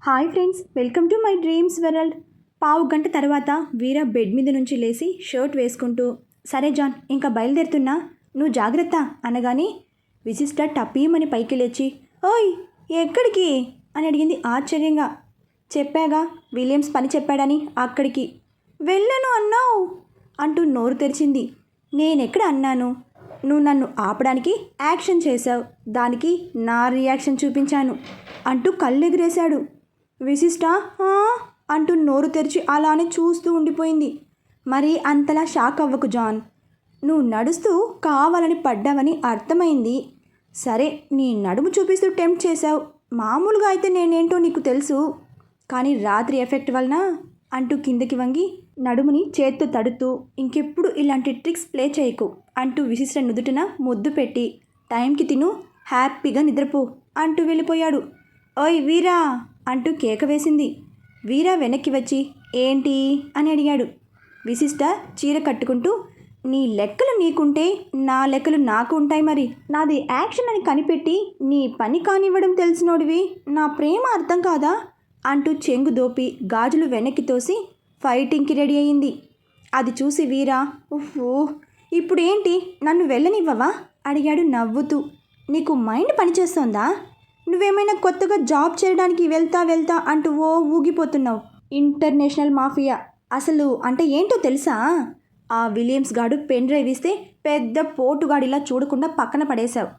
Hi friends, welcome to my dreams world. పావు గంట తర్వాత వీర బెడ్ మీద నుంచి లేచి షర్ట్ వేసుకుంటూ, సరే జాన్, ఇంకా బయలుదేరుతున్నా, నువ్వు జాగ్రత్త అనగానే విశిష్ట టపీమని పైకి లేచి, ఓయ్ ఎక్కడికి అని అడిగింది ఆశ్చర్యంగా. చెప్పాగా, విలియమ్స్ పని చెప్పాడని అక్కడికి. వెళ్ళను అన్నావు అంటూ నోరు తెరిచింది. నేనెక్కడ అన్నాను? నువ్వు నన్ను ఆపడానికి యాక్షన్ చేశావు, దానికి నా రియాక్షన్ చూపించాను అంటూ కళ్ళెగిరేశాడు. విశిష్ట అంటూ నోరు తెరిచి అలానే చూస్తూ ఉండిపోయింది. మరి అంతలా షాక్ అవ్వకు జాన్, నువ్వు నడుస్తూ కావాలని పడ్డావని అర్థమైంది. సరే, నీ నడుము చూపిస్తూ టెంప్ట్ చేశావు, మామూలుగా అయితే నేనేంటో నీకు తెలుసు, కానీ రాత్రి ఎఫెక్ట్ వలన అంటూ కిందకి వంగి నడుముని చేత్తో తడుతూ, ఇంకెప్పుడు ఇలాంటి ట్రిక్స్ ప్లే చేయకు అంటూ విశిష్ట నుదుటిన ముద్దు పెట్టి, టైంకి తిను, హ్యాపీగా నిద్రపో అంటూ వెళ్ళిపోయాడు. ఓయ్ వీరా అంటూ కేక వేసింది. వీరా వెనక్కి వచ్చి ఏంటి అని అడిగాడు. విశిష్ట చీర కట్టుకుంటూ, నీ లెక్కలు నీకుంటే నా లెక్కలు నాకు ఉంటాయి, మరి నాది యాక్షన్ అని కనిపెట్టి నీ పని కానివ్వడం తెలిసినోడివి, నా ప్రేమ అర్థం కాదా అంటూ చెంగు దోపి గాజులు వెనక్కి తోసి ఫైటింగ్కి రెడీ అయింది. అది చూసి వీరా, ఉఫ్ఫూ, ఇప్పుడు ఏంటి, నన్ను వెళ్ళనివ్వవా అడిగాడు నవ్వుతూ. నీకు మైండ్ పనిచేస్తోందా? నువ్వేమైనా కొత్తగా జాబ్ చేయడానికి వెళ్తా అంటూ ఊగిపోతున్నావు. ఇంటర్నేషనల్ మాఫియా అసలు అంటే ఏంటో తెలుసా? ఆ విలియమ్స్ గాడు పెన్ డ్రైవ్ ఇస్తే పెద్ద పోటుగాడిలా చూడకుండా పక్కన పడేశావు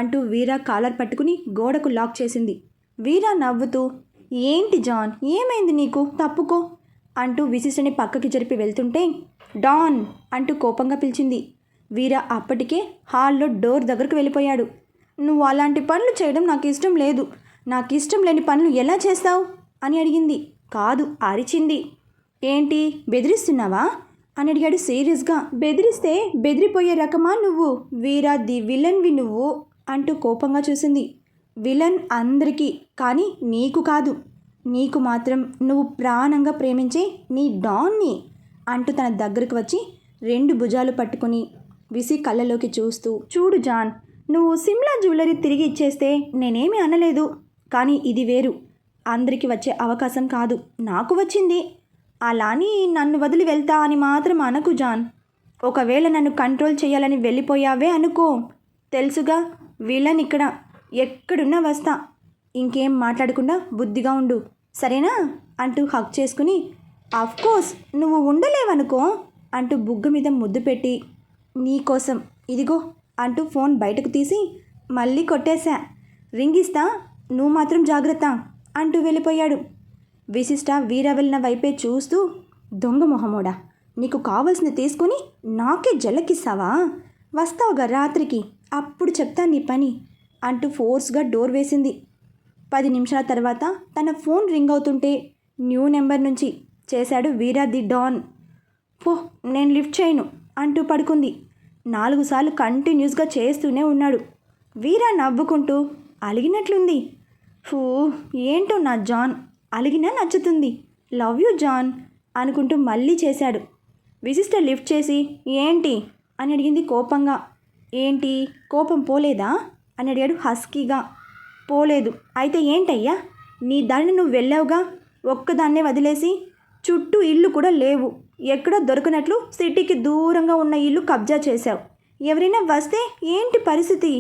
అంటూ వీరా కాలర్ పట్టుకుని గోడకు లాక్ చేసింది. వీరా నవ్వుతూ, ఏంటి జాన్, ఏమైంది నీకు, తప్పుకో అంటూ విశిష్టని పక్కకి జరిపి వెళ్తుంటే, డాన్ అంటూ కోపంగా పిలిచింది. వీరా అప్పటికే హాల్లో డోర్ దగ్గరకు వెళ్ళిపోయాడు. నువ్వు అలాంటి పనులు చేయడం నాకు ఇష్టం లేదు, నాకు ఇష్టం లేని పనులు ఎలా చేస్తావు అని అడిగింది. కాదు, అరిచింది. ఏంటి, బెదిరిస్తున్నావా అని అడిగాడు సీరియస్గా. బెదిరిస్తే బెదిరిపోయే రకమా నువ్వు? వీరా ది విలన్వి నువ్వు అంటూ కోపంగా చూసింది. విలన్ అందరికీ, కానీ నీకు కాదు, నీకు మాత్రం నువ్వు ప్రాణంగా ప్రేమించే నీ డాన్ని అంటూ తన దగ్గరకు వచ్చి 2 భుజాలు పట్టుకుని విసి కళ్ళలోకి చూస్తూ, చూడు జాన్, నువ్వు సిమ్లా జ్యువెలరీ తిరిగి ఇచ్చేస్తే నేనేమీ అనలేదు, కానీ ఇది వేరు, అందరికీ వచ్చే అవకాశం కాదు, నాకు వచ్చింది. అలాని నన్ను వదిలి వెళ్తా అని మాత్రం అనకు జాన్. ఒకవేళ నన్ను కంట్రోల్ చేయాలని వెళ్ళిపోయావే అనుకో, తెలుసుగా విలన్ ఇక్కడ, ఎక్కడున్నా వస్తా. ఇంకేం మాట్లాడకుండా బుద్ధిగా ఉండు, సరేనా అంటూ హక్ చేసుకుని, ఆఫ్కోర్స్ నువ్వు ఉండలేవనుకో అంటూ బుగ్గ మీద ముద్దు పెట్టి, నీకోసం ఇదిగో అంటూ ఫోన్ బయటకు తీసి మళ్ళీ కొట్టేశా, రింగ్ ఇస్తా, నువ్వు మాత్రం జాగ్రత్త అంటూ వెళ్ళిపోయాడు. విశిష్ట వీర వెళ్ళిన వైపే చూస్తూ, దొంగ మొహమోడా, నీకు కావాల్సింది తీసుకుని నాకే జల్లకిస్తావా? వస్తావుగా రాత్రికి, అప్పుడు చెప్తా నీ పని అంటూ ఫోర్స్గా డోర్ వేసింది. 10 నిమిషాల తర్వాత తన ఫోన్ రింగ్ అవుతుంటే న్యూ నెంబర్ నుంచి చేశాడు వీరా ది డాన్. పో, నేను లిఫ్ట్ చేయను అంటూ పడుకుంది. 4 సార్లు కంటిన్యూస్గా చేస్తూనే ఉన్నాడు. వీరా నవ్వుకుంటూ, అలిగినట్లుంది, ఫూ, ఏంటో నా జాన్, అలిగినా నచ్చుతుంది, లవ్ యూ జాన్ అనుకుంటూ మళ్ళీ చేశాడు. విశిష్ట లిఫ్ట్ చేసి, ఏంటి అని అడిగింది కోపంగా. ఏంటి, కోపం పోలేదా అని అడిగాడు హస్కీగా. పోలేదు, అయితే ఏంటయ్యా, నీ దాన్ని నువ్వు వెళ్ళావుగా, ఒక్కదాన్నే వదిలేసి, చుట్టూ ఇల్లు కూడా లేవు, ఎక్కడో దొరకనట్లు సిటీకి దూరంగా ఉన్న ఇల్లు కబ్జా చేశావు, ఎవరైనా వస్తే ఏంటి పరిస్థితి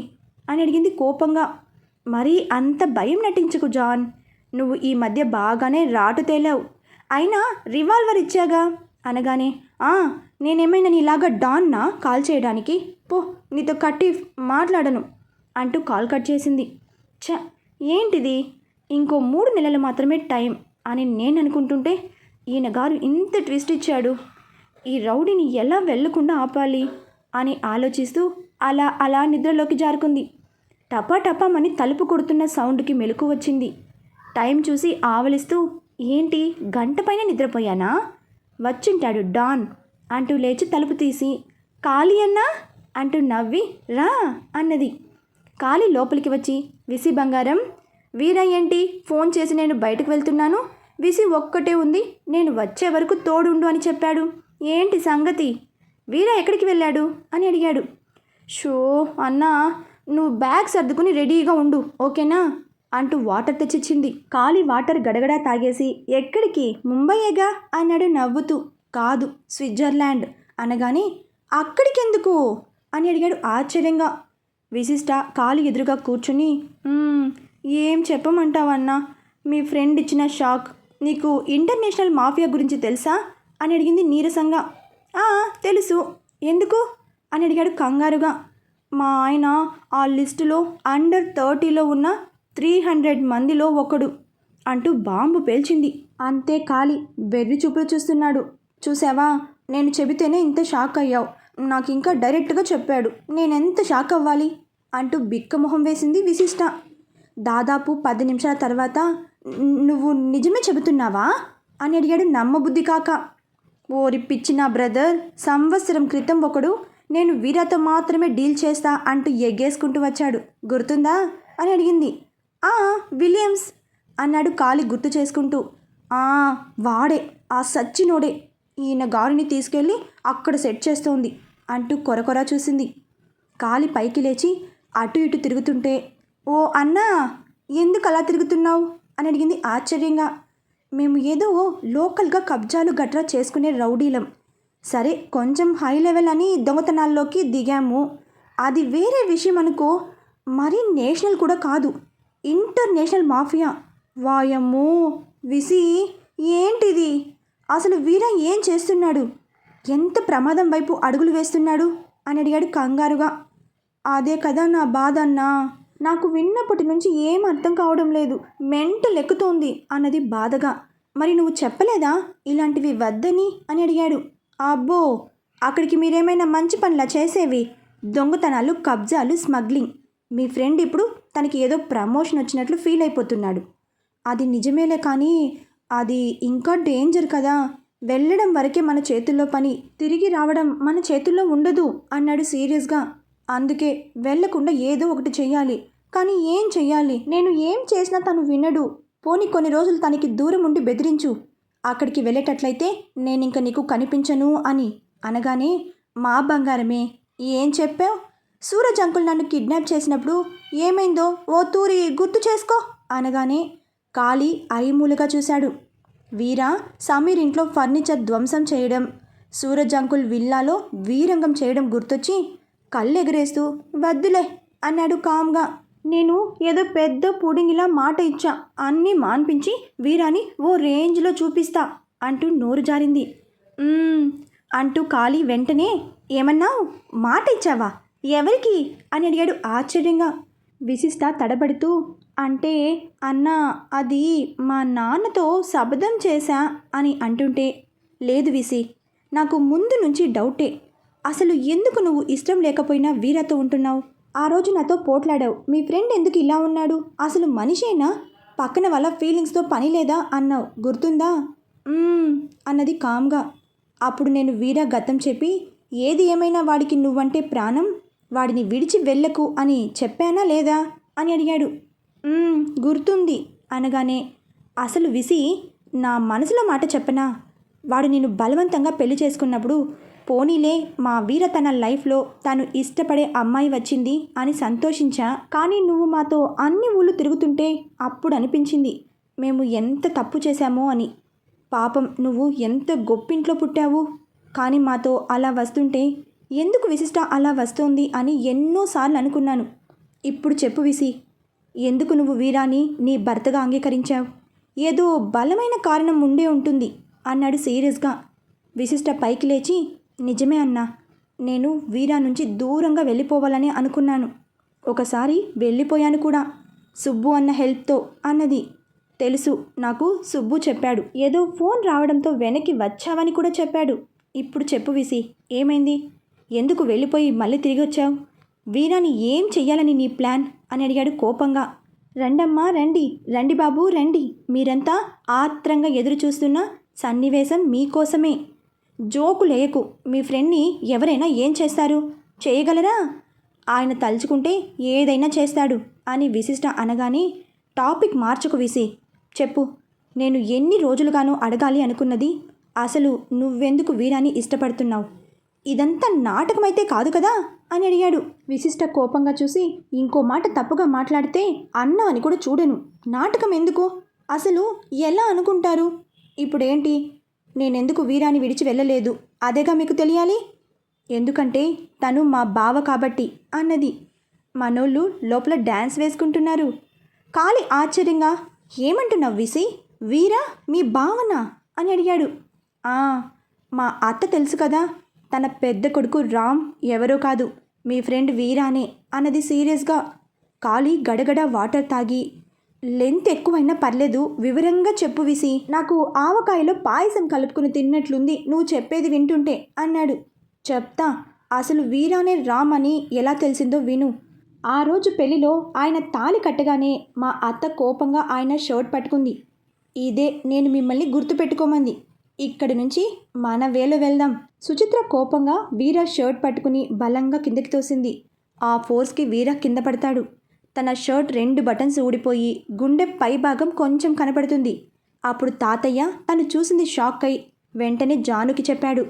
అని అడిగింది కోపంగా. మరీ అంత భయం నటించకు జాన్, నువ్వు ఈ మధ్య బాగానే రాటు తేలావు, అయినా రివాల్వర్ ఇచ్చాగా అనగానే, నేనేమైనా నీలాగా డాన్నా కాల్ చేయడానికి, పో, నీతో కట్టి మాట్లాడను అంటూ కాల్ కట్ చేసింది. ఏంటిది, ఇంకో 3 నెలలు మాత్రమే టైం అని నేను అనుకుంటుంటే ఈయన గారు ఇంత ట్విస్ట్ ఇచ్చాడు, ఈ రౌడీని ఎలా వెళ్లకుండా ఆపాలి అని ఆలోచిస్తూ అలా నిద్రలోకి జారుకుంది. టపాటపామని తలుపు కొడుతున్న సౌండ్కి మెలకు వచ్చింది. టైం చూసి ఆవలిస్తూ, ఏంటి, గంట పైన నిద్రపోయానా, వచ్చింటాడు డాన్ అంటూ లేచి తలుపు తీసి, ఖాళీ అన్నా అంటూ నవ్వి రా అన్నది. ఖాళీ లోపలికి వచ్చి, విసి బంగారం, వీరా ఏంటి ఫోన్ చేసి నేను బయటకు వెళ్తున్నాను, విసి ఒక్కటే ఉంది, నేను వచ్చే వరకు తోడుండు అని చెప్పాడు, ఏంటి సంగతి, వీరా ఎక్కడికి వెళ్ళాడు అని అడిగాడు. షో అన్నా, నువ్వు బ్యాగ్ సర్దుకుని రెడీగా ఉండు, ఓకేనా అంటూ వాటర్ తెచ్చిచ్చింది. కాలి వాటర్ గడగడా తాగేసి ఎక్కడికి, ముంబైయేగా అన్నాడు నవ్వుతూ. కాదు, స్విట్జర్లాండ్ అనగానే అక్కడికెందుకు అని అడిగాడు ఆశ్చర్యంగా. విశిష్ట కాలు ఎదురుగా కూర్చుని ఏం చెప్పమంటావన్నా, మీ ఫ్రెండ్ ఇచ్చిన షాక్. నీకు ఇంటర్నేషనల్ మాఫియా గురించి తెలుసా అని అడిగింది నీరసంగా. తెలుసు, ఎందుకు అని అడిగాడు కంగారుగా. మా ఆయన ఆ లిస్టులో అండర్ 30లో ఉన్న 300 మందిలో ఒకడు అంటూ బాంబు పేల్చింది. అంతే కాలి వెర్రి చూపులు చూస్తున్నాడు. చూసావా, నేను చెబితేనే ఇంత షాక్ అయ్యావు, నాకు ఇంకా డైరెక్ట్గా చెప్పాడు, నేనెంత షాక్ అవ్వాలి అంటూ బిక్కమొహం వేసింది విశిష్ట. దాదాపు 10 నిమిషాల తర్వాత నువ్వు నిజమే చెబుతున్నావా అని అడిగాడు నమ్మబుద్ధి కాక. ఓరి పిచ్చిన బ్రదర్, సంవత్సరం క్రితం ఒకడు నేను వీరాతో మాత్రమే డీల్ చేస్తా అంటూ ఎగ్గేసుకుంటూ వచ్చాడు, గుర్తుందా అని అడిగింది. విలియమ్స్ అన్నాడు కాలి గుర్తు చేసుకుంటూ. వాడే, ఆ సచ్చినోడే ఈయన గారిని తీసుకెళ్ళి అక్కడ సెట్ చేస్తోంది అంటూ కొరకొరా చూసింది. కాలి పైకి లేచి అటు ఇటు తిరుగుతుంటే, ఓ అన్నా, ఎందుకు అలా తిరుగుతున్నావు అని అడిగింది ఆశ్చర్యంగా. మేము ఏదో లోకల్గా కబ్జాలు గట్రా చేసుకునే రౌడీలం. సరే, కొంచెం హై లెవెల్ అని దొంగతనాల్లోకి దిగాము, అది వేరే విషయం అనుకో. మరీ నేషనల్ కూడా కాదు, ఇంటర్నేషనల్ మాఫియా. వాయమ్మో విసి, ఏంటిది? అసలు వీర ఏం చేస్తున్నాడు? ఎంత ప్రమాదం వైపు అడుగులు వేస్తున్నాడు అని అడిగాడు కంగారుగా. అదే కదా నా బాధ అన్నా, నాకు విన్నప్పటి నుంచి ఏం అర్థం కావడం లేదు, మెంటల్ ఎక్కుతోంది అన్నది బాధగా. మరి నువ్వు చెప్పలేదా ఇలాంటివి వద్దని అని అడిగాడు. అబ్బో, అక్కడికి మీరేమైనా మంచి పనులా చేసేవి? దొంగతనాలు, కబ్జాలు, స్మగ్లింగ్. మీ ఫ్రెండ్ ఇప్పుడు తనకి ఏదో ప్రమోషన్ వచ్చినట్లు ఫీల్ అయిపోతున్నాడు. అది నిజమేలే, కానీ అది ఇంకా డేంజర్ కదా. వెళ్ళడం వరకే మన చేతుల్లో పని, తిరిగి రావడం మన చేతుల్లో ఉండదు అన్నాడు సీరియస్గా. అందుకే వెళ్ళకుండా ఏదో ఒకటి చెయ్యాలి, కానీ ఏం చెయ్యాలి? నేను ఏం చేసినా తను వినడు. పోనీ కొన్ని రోజులు తనకి దూరం ఉండి బెదిరించు, అక్కడికి వెళ్ళేటట్లయితే నేనింక నీకు కనిపించను అని అనగానే, మా బంగారమే, ఏం చెప్పావు? సూరజ్ అంకుల్ నన్ను కిడ్నాప్ చేసినప్పుడు ఏమైందో ఓ తూరి గుర్తు చేసుకో అనగానే కాలి ఐమూలుగా చూశాడు. వీరా సమీర్ ఇంట్లో ఫర్నిచర్ ధ్వంసం చేయడం, సూరజ్ అంకుల్ విల్లాలో వీరంగం చేయడం గుర్తొచ్చి కళ్ళెగరేస్తూ వద్దులే అన్నాడు కామ్గా. నేను ఏదో పెద్ద పుడింగిలా మాట ఇచ్చా, అన్నీ మాన్పించి వీరాని ఓ రేంజ్లో చూపిస్తా అంటూ నోరు జారింది. అంటూ కాలి వెంటనే, ఏమన్నావు? మాట ఇచ్చావా? ఎవరికి అని అడిగాడు ఆశ్చర్యంగా. విశిష్ట తడబడుతూ, అంటే అన్నా, అది మా నాన్నతో శపథం చేశా అని అంటుంటే, లేదు విసి, నాకు ముందు నుంచి డౌటే. అసలు ఎందుకు నువ్వు ఇష్టం లేకపోయినా వీరాతో ఉంటున్నావు? ఆ రోజు నాతో పోట్లాడావు, మీ ఫ్రెండ్ ఎందుకు ఇలా ఉన్నాడు, అసలు మనిషేనా, పక్కన వాళ్ళ ఫీలింగ్స్తో పని లేదా అన్నావు, గుర్తుందా? అన్నది కామ్గా. అప్పుడు నేను వీరా గతం చెప్పి, ఏది ఏమైనా వాడికి నువ్వంటే ప్రాణం, వాడిని విడిచి వెళ్ళకు అని చెప్పానా లేదా అని అడిగాడు. గుర్తుంది అనగానే, అసలు విసి, నా మనసులో మాట చెప్పనా? వాడు నేను బలవంతంగా పెళ్లి చేసుకున్నప్పుడు, పోనీలే మా వీర తన లైఫ్లో తను ఇష్టపడే అమ్మాయి వచ్చింది అని సంతోషించా. కానీ నువ్వు మాతో అన్ని ఊళ్ళు తిరుగుతుంటే అప్పుడు అనిపించింది మేము ఎంత తప్పు చేశామో అని. పాపం, నువ్వు ఎంత గొప్పింట్లో పుట్టావు, కానీ మాతో అలా వస్తుంటే ఎందుకు విశిష్ట అలా వస్తోంది అని ఎన్నోసార్లు అనుకున్నాను. ఇప్పుడు చెప్పు విసి, ఎందుకు నువ్వు వీరాని నీ భర్తగా అంగీకరించావు? ఏదో బలమైన కారణం ఉండే ఉంటుంది అన్నాడు సీరియస్గా. విశిష్ట పైకి లేచి, నిజమే అన్నా, నేను వీరా నుంచి దూరంగా వెళ్ళిపోవాలని అనుకున్నాను. ఒకసారి వెళ్ళిపోయాను కూడా, సుబ్బు అన్న హెల్ప్తో అన్నది. తెలుసు, నాకు సుబ్బు చెప్పాడు. ఏదో ఫోన్ రావడంతో వెనక్కి వచ్చావని కూడా చెప్పాడు. ఇప్పుడు చెప్పు విసి, ఏమైంది? ఎందుకు వెళ్ళిపోయి మళ్ళీ తిరిగి వచ్చావు? వీరాని ఏం చెయ్యాలని నీ ప్లాన్ అని అడిగాడు కోపంగా. రండమ్మా రండి, రండి బాబు రండి, మీరంతా ఆత్రంగా ఎదురు చూస్తున్న సన్నివేశం మీకోసమే. జోకులేయకు, మీ ఫ్రెండ్ని ఎవరైనా ఏం చేస్తారు? చేయగలరా? ఆయన తలుచుకుంటే ఏదైనా చేస్తాడు అని విశిష్ట అనగానే, టాపిక్ మార్చుకు విసి, చెప్పు. నేను ఎన్ని రోజులుగానో అడగాలి అనుకున్నది, అసలు నువ్వెందుకు వీరాని ఇష్టపడుతున్నావు? ఇదంతా నాటకమైతే కాదు కదా అని అడిగాడు. విశిష్ట కోపంగా చూసి, ఇంకో మాట తప్పుగా మాట్లాడితే అన్నా అని కూడా చూడను. నాటకం ఎందుకు? అసలు ఎలా అనుకుంటారు? ఇప్పుడేంటి? నేనెందుకు వీరాని విడిచి వెళ్ళలేదు అదేగా మీకు తెలియాలి. ఎందుకంటే తను మా బావ కాబట్టి అన్నది. మనోళ్ళు లోపల డ్యాన్స్ వేసుకుంటున్నారు. కాలి ఆశ్చర్యంగా, ఏమంటున్నావు విసి? వీరా మీ బావనా అని అడిగాడు. మా అత్త తెలుసు కదా, తన పెద్ద కొడుకు రామ్ ఎవరో కాదు, మీ ఫ్రెండ్ వీరానే అన్నది సీరియస్గా. కాలి గడగడ వాటర్ తాగి, లెంత్ ఎక్కువైనా పర్లేదు, వివరంగా చెప్పు విసి. నాకు ఆవకాయలో పాయసం కలుపుకుని తిన్నట్లుంది నువ్వు చెప్పేది వింటుంటే అన్నాడు. చెప్తా. అసలు వీరానే రామ్ అని ఎలా తెలిసిందో విను. ఆ రోజు పెళ్లిలో ఆయన తాళి కట్టగానే మా అత్త కోపంగా ఆయన షర్ట్ పట్టుకుంది. ఇదే నేను మిమ్మల్ని గుర్తుపెట్టుకోమంది. ఇక్కడి నుంచి మన వేలో వెళ్దాం. సుచిత్ర కోపంగా వీర షర్ట్ పట్టుకుని బలంగా కిందకి తోసింది. ఆ ఫోర్స్కి వీర కింద పడతాడు. తన షర్ట్ 2 బటన్స్ ఊడిపోయి గుండె పైభాగం కొంచెం కనపడుతుంది. అప్పుడు తాతయ్య తను చూసింది షాక్ అయి వెంటనే జానుకి చెప్పాడు.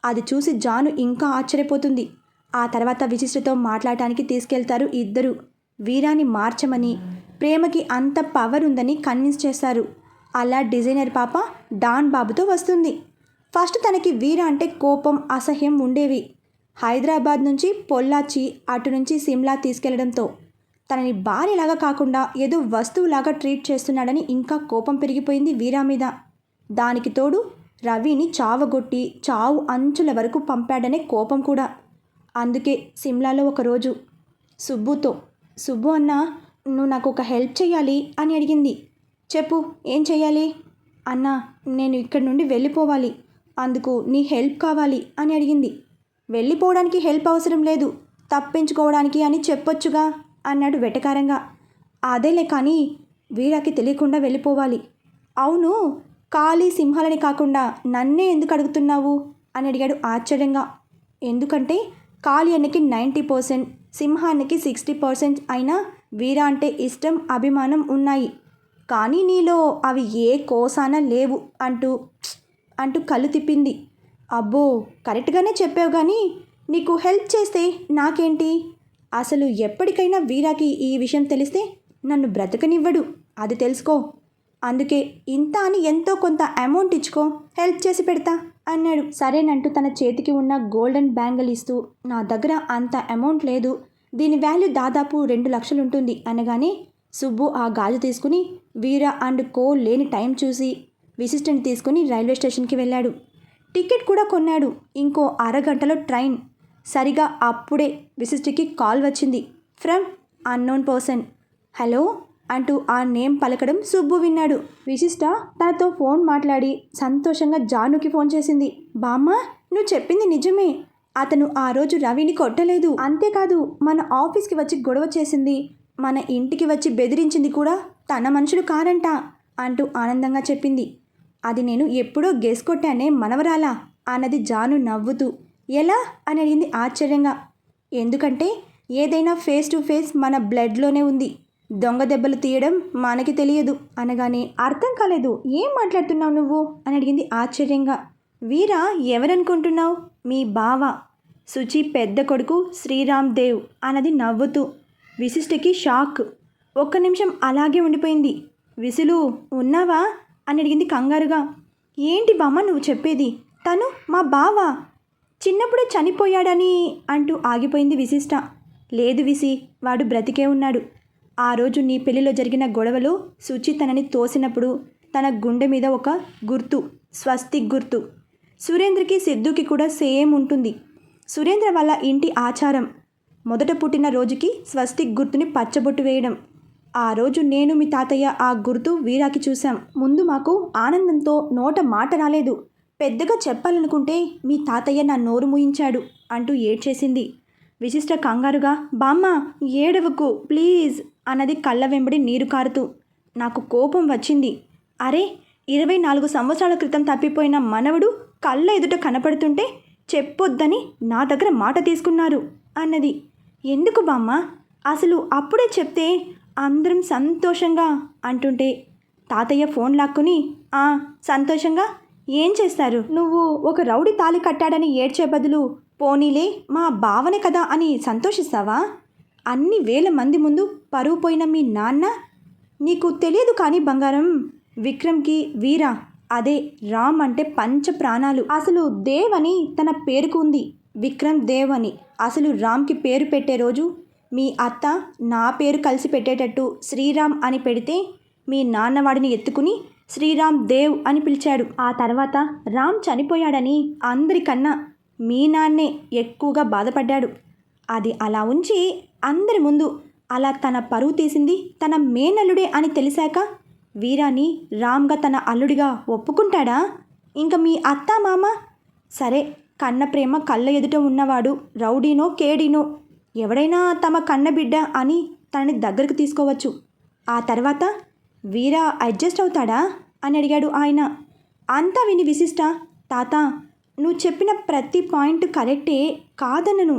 అది చూసి జాను ఇంకా ఆశ్చర్యపోతుంది. ఆ తర్వాత విశిష్టతో మాట్లాడటానికి తీసుకెళ్తారు ఇద్దరు. వీరాని మార్చమని, ప్రేమకి అంత పవర్ ఉందని కన్విన్స్ చేస్తారు. అలా డిజైనర్ పాప డాన్ బాబుతో వస్తుంది. ఫస్ట్ తనకి వీర అంటే కోపం, అసహ్యం ఉండేవి. హైదరాబాద్ నుంచి పొల్లాచి, అటు నుంచి సిమ్లా తీసుకెళ్లడంతో తనని భార్యలాగా కాకుండా ఏదో వస్తువులాగా ట్రీట్ చేస్తున్నాడని ఇంకా కోపం పెరిగిపోయింది వీరా మీద. దానికి తోడు రవిని చావగొట్టి చావు అంచుల వరకు పంపాడనే కోపం కూడా. అందుకే సిమ్లాలో ఒకరోజు సుబ్బుతో, సుబ్బు అన్న, నువ్వు నాకు ఒక హెల్ప్ చేయాలి అని అడిగింది. చెప్పు, ఏం చెయ్యాలి? అన్నా, నేను ఇక్కడి నుండి వెళ్ళిపోవాలి, అందుకు నీ హెల్ప్ కావాలి అని అడిగింది. వెళ్ళిపోవడానికి హెల్ప్ అవసరం లేదు, తప్పించుకోవడానికి అని చెప్పొచ్చుగా అన్నాడు వెటకారంగా. అదేలే, కానీ వీరాకి తెలియకుండా వెళ్ళిపోవాలి. అవును, కాళీ సింహాలని కాకుండా నన్నే ఎందుకు అడుగుతున్నావు అని అడిగాడు ఆశ్చర్యంగా. ఎందుకంటే కాళీ అన్నకి 90%, సింహానికి 60% అయినా వీరా అంటే ఇష్టం, అభిమానం ఉన్నాయి. కానీ నీలో అవి ఏ కోసాన లేవు అంటూ కళ్ళు తిప్పింది. అబ్బో, కరెక్ట్గానే చెప్పావు, కానీ నీకు హెల్ప్ చేస్తే నాకేంటి? అసలు ఎప్పటికైనా వీరాకి ఈ విషయం తెలిస్తే నన్ను బ్రతకనివ్వడు, అది తెలుసుకో. అందుకే ఇంత అని ఎంతో కొంత అమౌంట్ ఇచ్చుకో, హెల్ప్ చేసి పెడతా అన్నాడు. సరేనంటూ తన చేతికి ఉన్న గోల్డెన్ బ్యాంగిల్ ఇస్తూ, నా దగ్గర అంత అమౌంట్ లేదు, దీని వాల్యూ దాదాపు 2 లక్షలు ఉంటుంది అనగానే సుబ్బు ఆ గాజు తీసుకుని వీరా అండ్ కో లేని టైం చూసి విశిష్టని తీసుకుని రైల్వే స్టేషన్కి వెళ్ళాడు. టికెట్ కూడా కొన్నాడు. ఇంకో అరగంటలో ట్రైన్. సరిగా అప్పుడే విశిష్టికి కాల్ వచ్చింది ఫ్రమ్ అన్నోన్ పర్సన్. హలో అంటూ ఆ నేమ్ పలకడం సుబ్బు విన్నాడు. విశిష్ట తనతో ఫోన్ మాట్లాడి సంతోషంగా జానుకి ఫోన్ చేసింది. బామ్మ, నువ్వు చెప్పింది నిజమే, అతను ఆ రోజు రవిని కొట్టలేదు, అంతేకాదు మన ఆఫీస్కి వచ్చి గొడవ చేసింది, మన ఇంటికి వచ్చి బెదిరించింది కూడా తన మనుషులు కారంట అంటూ ఆనందంగా చెప్పింది. అది నేను ఎప్పుడో గెస్ కొట్టానే మనవరాలా అన్నది జాను నవ్వుతూ. ఎలా అని అడిగింది ఆశ్చర్యంగా. ఎందుకంటే ఏదైనా ఫేస్ టు ఫేస్ మన బ్లడ్లోనే ఉంది, దొంగ దెబ్బలు తీయడం మనకి తెలియదు అనగానే అర్థం కాలేదు, ఏం మాట్లాడుతున్నావు నువ్వు అని అడిగింది ఆశ్చర్యంగా. వీరా ఎవరనుకుంటున్నావు? మీ బావ, సుచి పెద్ద కొడుకు శ్రీరామ్ దేవ్ అన్నది నవ్వుతూ. విశిష్టకి షాక్. 1 నిమిషం అలాగే ఉండిపోయింది. విసులు, ఉన్నావా అని అడిగింది కంగారుగా. ఏంటి బామ్మ నువ్వు చెప్పేది? తను మా బావ, చిన్నప్పుడే చనిపోయాడని అంటూ ఆగిపోయింది విశిష్ట. లేదు విసి, వాడు బ్రతికే ఉన్నాడు. ఆ రోజు నీ పెళ్లిలో జరిగిన గొడవలో సుచి తనని తోసినప్పుడు తన గుండె మీద ఒక గుర్తు, స్వస్తిక్ గుర్తు. సురేంద్రకి సిద్ధుకి కూడా సేమ్ ఉంటుంది. సురేంద్ర వాళ్ళ ఇంటి ఆచారం మొదట పుట్టిన రోజుకి స్వస్తిక్ గుర్తుని పచ్చబొట్టు వేయడం. ఆ రోజు నేను మీ తాతయ్య ఆ గుర్తు వీరాకి చూశాం. ముందు మాకు ఆనందంతో నోట మాట రాలేదు. పెద్దగా చెప్పాలనుకుంటే మీ తాతయ్య నా నోరు మూయించాడు అంటూ ఏడ్చేసింది. విశిష్ట కంగారుగా, బామ్మ ఏడవకు ప్లీజ్ అన్నది కళ్ళ వెంబడి నీరు కారుతూ. నాకు కోపం వచ్చింది. అరే, 24 సంవత్సరాల క్రితం తప్పిపోయిన మనవడు కళ్ళ ఎదుట కనపడుతుంటే చెప్పొద్దని నా దగ్గర మాట తీసుకున్నారు అన్నది. ఎందుకు బామ్మ? అసలు అప్పుడే చెప్తే అందరం సంతోషంగా అంటుంటే తాతయ్య ఫోన్ లాక్కుని, సంతోషంగా ఏం చేస్తారు? నువ్వు ఒక రౌడీ తాళి కట్టాడని ఏడ్చే బదులు పోనీలే మా బావనే కదా అని సంతోషిస్తావా? అన్ని వేల మంది ముందు పరువు పోయిన మీ నాన్న. నీకు తెలియదు కానీ బంగారం, విక్రమ్కి వీర, అదే రామ్ అంటే పంచ ప్రాణాలు. అసలు దేవ్ అని తన పేరుకు ఉంది, విక్రమ్ దేవ్ అని. అసలు రామ్కి పేరు పెట్టే రోజు మీ అత్త నా పేరు కలిసి పెట్టేటట్టు శ్రీరామ్ అని పెడితే మీ నాన్నవాడిని ఎత్తుకుని శ్రీరామ్ దేవ్ అని పిలిచాడు. ఆ తర్వాత రామ్ చనిపోయాడని అందరికన్నా మీ నాన్నే ఎక్కువగా బాధపడ్డాడు. అది అలా ఉంచి అందరి ముందు అలా తన పరువు తీసింది తన మేనల్లుడే అని తెలిసాక వీరాని రామ్గా తన అల్లుడిగా ఒప్పుకుంటాడా? ఇంకా మీ అత్త మామ సరే, కన్న ప్రేమ కళ్ళ ఎదుట ఉన్నవాడు రౌడీనో కేడీనో ఎవడైనా తమ కన్న బిడ్డ అని తనని దగ్గరకు తీసుకోవచ్చు. ఆ తర్వాత వీరా అడ్జస్ట్ అవుతాడా అని అడిగాడు ఆయన. అంతా విని విశిష్ట, తాత నువ్వు చెప్పిన ప్రతి పాయింట్ కరెక్టే కాదన్నను.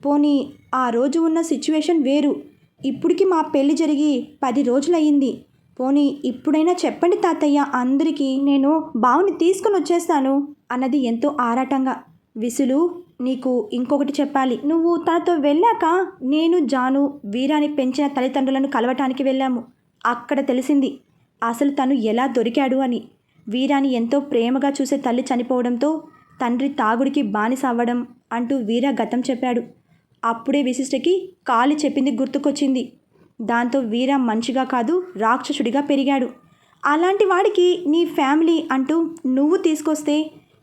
పోనీ ఆ రోజు ఉన్న సిచ్యువేషన్ వేరు. ఇప్పటికి మా పెళ్లి జరిగి 10 రోజులయ్యింది. పోనీ ఇప్పుడైనా చెప్పండి తాతయ్య, అందరికీ నేను బావుని తీసుకుని వచ్చేస్తాను అన్నది ఎంతో ఆరాటంగా. విసులు, నీకు ఇంకొకటి చెప్పాలి. నువ్వు తనతో వెళ్ళాక నేను జాను వీరాని పెంచిన తల్లిదండ్రులను కలవటానికి వెళ్ళాము. అక్కడ తెలిసింది అసలు తను ఎలా దొరికాడు అని. వీరాని ఎంతో ప్రేమగా చూసే తల్లి చనిపోవడంతో తండ్రి తాగుడికి బానిస అవ్వడం అంటూ వీర గతం చెప్పాడు. అప్పుడే విశిష్టకి కాలి చెప్పింది గుర్తుకొచ్చింది. దాంతో వీర మనిషిగా కాదు రాక్షసుడిగా పెరిగాడు. అలాంటి వాడికి నీ ఫ్యామిలీ అంటూ నువ్వు తీసుకొస్తే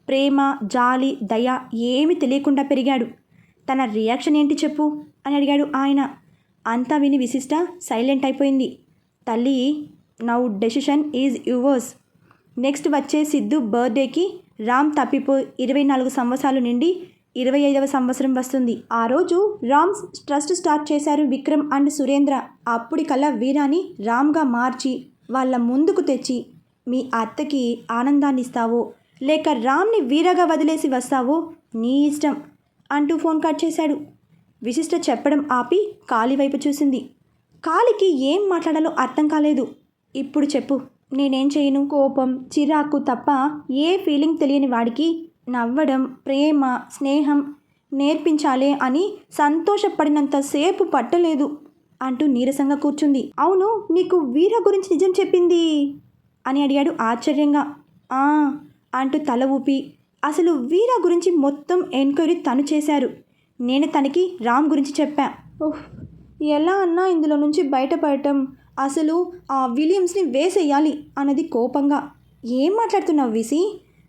ప్రేమ జాలి దయ ఏమీ తెలియకుండా పెరిగాడు. తన రియాక్షన్ ఏంటి చెప్పు అని అడిగాడు ఆయన. అంతా విని విశిష్ట సైలెంట్ అయిపోయింది. తల్లి, now decision is yours. Next వచ్చే సిద్ధు బర్త్డేకి రామ్ తప్పిపోయి 24 సంవత్సరాలు నిండి 25వ సంవత్సరం వస్తుంది. ఆ రోజు రామ్స్ ట్రస్ట్ స్టార్ట్ చేశారు విక్రమ్ అండ్ సురేంద్ర. అప్పటికల్లా వీరాని రామ్గా మార్చి వాళ్ళ ముందుకు తెచ్చి మీ అత్తకి ఆనందాన్ని ఇస్తావో లేక రామ్ని వీరగా వదిలేసి వస్తావో నీ ఇష్టం అంటూ ఫోన్ కట్ చేశాడు. విశిష్ట చెప్పడం ఆపి కాళీ వైపు చూసింది. కాళీకి ఏం మాట్లాడాలో అర్థం కాలేదు. ఇప్పుడు చెప్పు, నేనేం చేయను? కోపం చిరాకు తప్ప ఏ ఫీలింగ్ తెలియని వాడికి నవ్వడం ప్రేమ స్నేహం నేర్పించాలే అని సంతోషపడినంతసేపు పట్టలేదు అంటూ నీరసంగా కూర్చుంది. అవును, నీకు వీర గురించి నిజం చెప్పింది అని అడిగాడు ఆశ్చర్యంగా. అంటూ తల ఊపి, అసలు వీర గురించి మొత్తం ఎంక్వైరీ తను చేశారు. నేను తనకి రామ్ గురించి చెప్పా. ఓహ్, ఎలా అన్నా ఇందులో నుంచి బయటపడటం, అసలు ఆ విలియమ్స్ని వేసేయాలి అన్నది కోపంగా. ఏం మాట్లాడుతున్నావు విసి?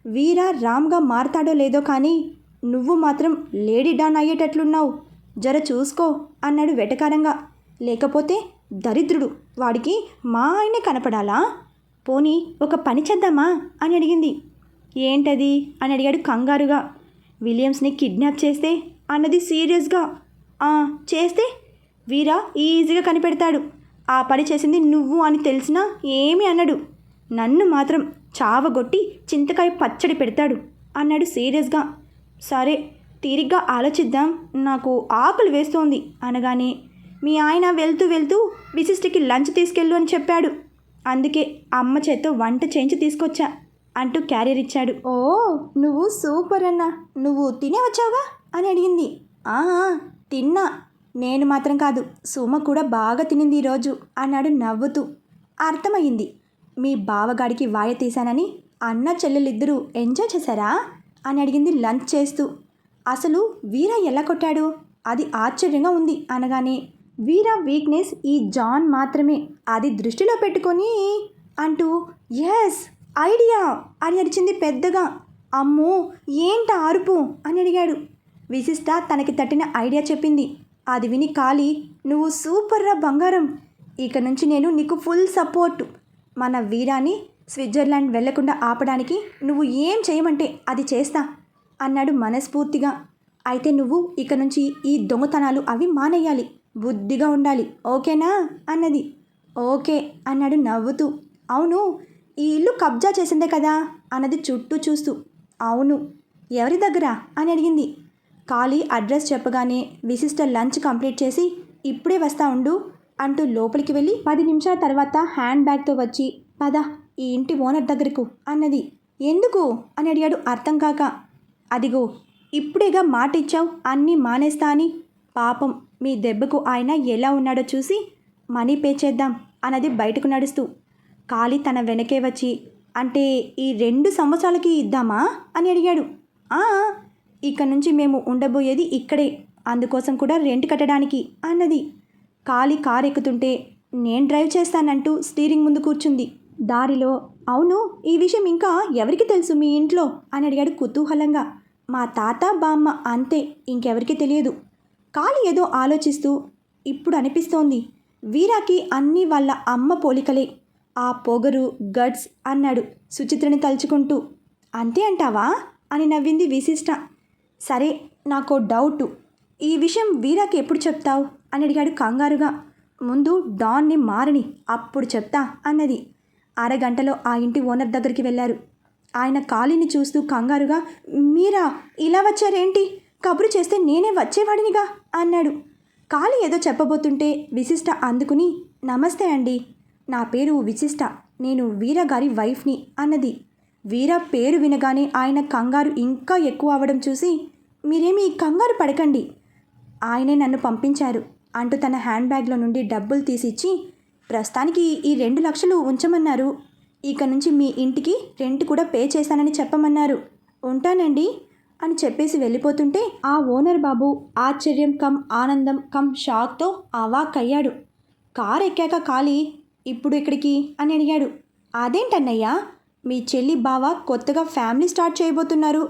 వీర రామ్గా మారతాడో లేదో కానీ నువ్వు మాత్రం లేడీ డాన్ అయ్యేటట్లున్నావు, జర చూసుకో అన్నాడు వెటకారంగా. లేకపోతే దరిద్రుడు, వాడికి మా ఆయనే కనపడాలా? పోనీ ఒక పని చేద్దామా అని అడిగింది. ఏంటది అని అడిగాడు కంగారుగా. విలియమ్స్ని కిడ్నాప్ చేస్తే అన్నది సీరియస్గా. చేస్తే వీర ఈజీగా కనిపెడతాడు. ఆ పని చేసింది నువ్వు అని తెలిసినా ఏమీ అన్నాడు. నన్ను మాత్రం చావగొట్టి చింతకాయ పచ్చడి పెడతాడు అన్నాడు సీరియస్గా. సరే, తీరిగ్గా ఆలోచిద్దాం, నాకు ఆకలి వేస్తోంది అనగానే మీ ఆయన వెళ్తూ వెళ్తూ విశిష్టకి లంచ్ తీసుకెళ్ళు అని చెప్పాడు. అందుకే అమ్మ చేత్తో వంట చేయించి తీసుకొచ్చా అంటూ క్యారియర్ ఇచ్చాడు. ఓ, నువ్వు సూపర్ అన్నా, నువ్వు తినే వచ్చావుగా అని అడిగింది. తిన్నా, నేను మాత్రం కాదు, సుమ కూడా బాగా తినింది ఈరోజు అన్నాడు నవ్వుతూ. అర్థమయ్యింది, మీ బావగాడికి వాయ తీశానని అన్న చెల్లెలిద్దరూ ఎంజాయ్ చేశారా అని అడిగింది లంచ్ చేస్తూ. అసలు వీర ఎలా కొట్టాడు అది ఆశ్చర్యంగా ఉంది అనగానే వీర వీక్నెస్ ఈ జాన్ మాత్రమే, అది దృష్టిలో పెట్టుకొని అంటూ ఎస్ ఐడియా అని అరిచింది పెద్దగా. అమ్మో, ఏంట అరుపు అని అడిగాడు. విశిష్ట తనకి తట్టిన ఐడియా చెప్పింది. అది విని కాళీ, నువ్వు సూపర్ రా బంగారం, ఇక నుంచి నేను నీకు ఫుల్ సపోర్టు. మన వీరాని స్విట్జర్లాండ్ వెళ్లకుండా ఆపడానికి నువ్వు ఏం చేయమంటే అది చేస్తా అన్నాడు మనస్ఫూర్తిగా. అయితే నువ్వు ఇక నుంచి ఈ దొంగతనాలు అవి మానేయాలి, బుద్ధిగా ఉండాలి, ఓకేనా అన్నది. ఓకే అన్నాడు నవ్వుతూ. అవును, ఈ ఇల్లు కబ్జా చేసిందే కదా అన్నది చుట్టూ చూస్తూ. అవును. ఎవరి దగ్గర అని అడిగింది. కాళీ అడ్రస్ చెప్పగానే విశిష్ట లంచ్ కంప్లీట్ చేసి ఇప్పుడే వస్తా ఉండు అంటూ లోపలికి వెళ్ళి 10 నిమిషాల తర్వాత హ్యాండ్ బ్యాగ్తో వచ్చి పద ఈ ఇంటి ఓనర్ దగ్గరకు అన్నది. ఎందుకు అని అడిగాడు అర్థం కాక. అదిగో ఇప్పుడేగా మాట ఇచ్చావు అన్నీ మానేస్తా అని. పాపం మీ దెబ్బకు ఆయన ఎలా ఉన్నాడో చూసి మనీ పే చేద్దాం అన్నది బయటకు నడుస్తూ. కాళీ తన వెనకే వచ్చి, అంటే ఈ 2 సంవత్సరాలకి ఇద్దామా అని అడిగాడు. "ఆ, ఇక నుంచి మేము ఉండబోయేది ఇక్కడే, అందుకోసం కూడా రెంట్ కట్టడానికి" అన్నది. కాళీ కారు ఎక్కుతుంటే నేను డ్రైవ్ చేస్తానంటూ స్టీరింగ్ ముందు కూర్చుంది. దారిలో, "అవును, ఈ విషయం ఇంకా ఎవరికి తెలుసు మీ ఇంట్లో" అని అడిగాడు కుతూహలంగా. "మా తాత బామ్మ అంతే, ఇంకెవరికి తెలియదు." కాళీ ఏదో ఆలోచిస్తూ, "ఇప్పుడు అనిపిస్తోంది వీరాకి అన్నీ వాళ్ళ అమ్మ పోలికలే, ఆ పొగరు గట్స్" అన్నాడు సుచిత్రని తలుచుకుంటూ. "అంతే అంటావా?" అని నవ్వింది విశిష్ట. "సరే, నాకో డౌటు, ఈ విషయం వీరాకి ఎప్పుడు చెప్తావు" అని అడిగాడు కంగారుగా. "ముందు డాన్ని మారని, అప్పుడు చెప్తా" అన్నది. అరగంటలో ఆ ఇంటి ఓనర్ దగ్గరికి వెళ్ళారు. ఆయన కాళీని చూస్తూ కంగారుగా, "మీరా ఇలా వచ్చారేంటి? కబురు చేస్తే నేనే వచ్చేవాడినిగా" అన్నాడు. కాళీ ఏదో చెప్పబోతుంటే విశిష్ట అందుకుని, "నమస్తే అండి, నా పేరు విశిష్ట, నేను వీర గారి వైఫ్ని" అన్నది. వీర పేరు వినగానే ఆయన కంగారు ఇంకా ఎక్కువ అవ్వడం చూసి, "మీరేమీ కంగారు పడకండి, ఆయనే నన్ను పంపించారు" అంటూ తన హ్యాండ్ బ్యాగ్లో నుండి డబ్బులు తీసిచ్చి, "ప్రస్తుతానికి ఈ 2 లక్షలు ఉంచమన్నారు, ఇక నుంచి మీ ఇంటికి రెంట్ కూడా పే చేశానని చెప్పమన్నారు, ఉంటానండి" అని చెప్పేసి వెళ్ళిపోతుంటే ఆ ఓనర్ బాబు ఆశ్చర్యం కమ్ ఆనందం కమ్ షాక్తో అవాక్కయ్యాడు. కారు ఎక్కాక కాళీ, "ఇప్పుడు ఇక్కడికి" అని అడిగాడు. "అదేంటన్నయ్యా, మీ చెల్లి బావ కొత్తగా ఫ్యామిలీ స్టార్ట్ చేయబోతున్నారు,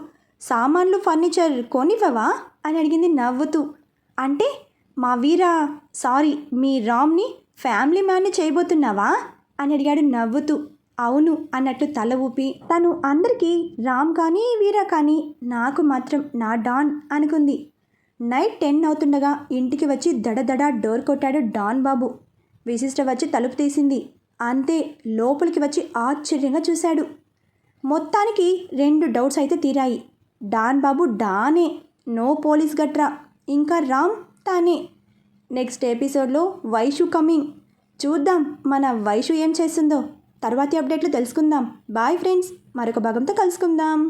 సామాన్లు ఫర్నిచర్ కొనివ్వవా" అని అడిగింది నవ్వుతూ. "అంటే మా వీరా, సారీ, మీ రామ్ని ఫ్యామిలీ మ్యాన్ని చేయబోతున్నావా" అని అడిగాడు నవ్వుతూ. "అవును" అన్నట్టు తల ఊపి, తను అందరికీ రామ్ కానీ వీరా కానీ నాకు మాత్రం నా డాన్ అనుకుంది. నైట్ 10 అవుతుండగా ఇంటికి వచ్చి దడదడ డోర్ కొట్టాడు డాన్ బాబు. విశిష్ట వచ్చి తలుపు తీసింది. అంతే, లోపలికి వచ్చి ఆశ్చర్యంగా చూశాడు. మొత్తానికి 2 డౌట్స్ అయితే తీరాయి. డాన్ బాబు డానే, నో పోలీస్ గట్రా, ఇంకా రామ్ తానే. నెక్స్ట్ ఎపిసోడ్లో వైషు కమింగ్. చూద్దాం మన వైషు ఏం చేస్తుందో. తర్వాతి అప్డేట్లు తెలుసుకుందాం. బాయ్ ఫ్రెండ్స్, మరొక భాగంతో కలుసుకుందాం.